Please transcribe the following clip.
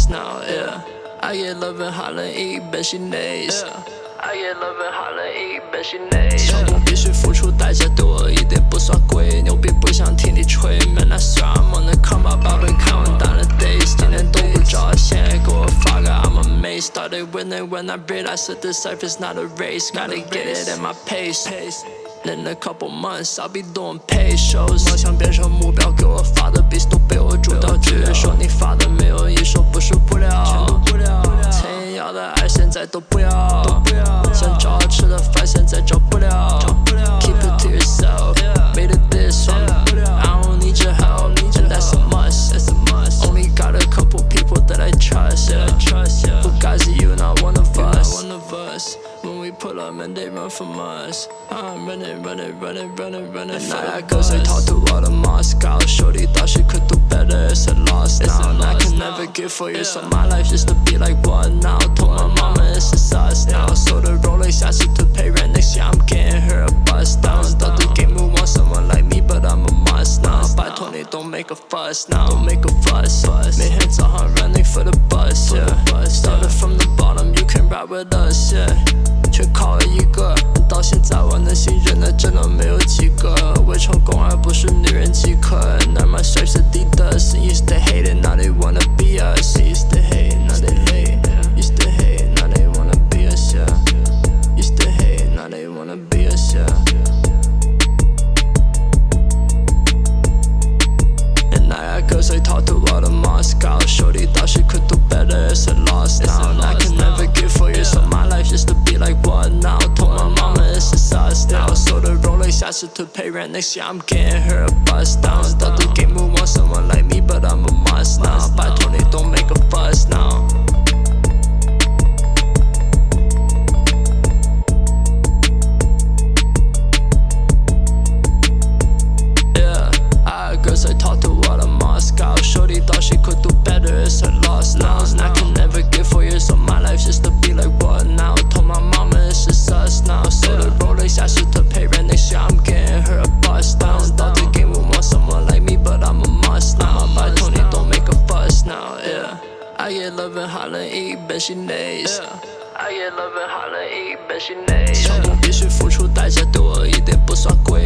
lost now, yeah. I get love and holler一般性内 I get love and holler一般性内成功必须付出代价多，一点不算贵，牛逼不想听你吹 Man I swear I'm on the come up， 把本看完大的 days， 今天都不着，现在给我发个 I'm amazed。 Started winning when I realized that this life is not a race， gotta get it at my pace。In a couple months I'll be doing paid shows， 梦想变成目标，给我发的 beats 都被我主导，据说你发的没有一首不输不了，曾要的爱现在都不要，想找好吃的饭现在找不了， Keep it to yourself， made it this far， I don't need your help， and that's a must， only got a couple people that I trust， But guys you not one of us，When we pull up man they run from us，I'm running And I got girls they talk to all the Moscow Shorty thought she could do better, it's a loss now And I can never give for you, so my life used to be like what now Told my mama it's just us now So the Rolex I see to pay rent next year I'm getting her a bust down Thought the game would want someone like me but I'm a must now 拜托你 don't make a fuss now Don't make a fuss 每天早上 running for the bus, yeah Started from the bottom, you can ride with us, yeah 却靠了一个，到现在我能信任的真的没有几个。为成功而不是女人饥渴。Now my stripes Adidas, used to hate it, now they wanna be us. Used to hate, now they hate. Used to hate, now they wanna be us, yeah. Used to hate, now they wanna be us, yeah. And I got girls they talk to all the Moscow. Shorty thought she could do better, it's a loss now. And I can never give for you, so my life used to be like what now? Told my mama it's just us now. So the Rolex I should to pay rent next year, I'm getting her a bust down. Thought the game would want someone like me, but I'm a must now. By 20, don't make a fuss now. Yeah, I had girls I talk to all of Moscow. Shorty thought she could do better, it's a loss now. And I can never give for you, so my life used to be like what now? Told my mama it's just us now. So the Rolex I should to pay rent next year, I'm getting her a bust down. Thought the game would want someone like me, but I'm a must now. By 20, don't make a fuss now, yeah. I get love and holler一般性内 I get love and holler一般性内成功必须付出代价多，一点不算贵。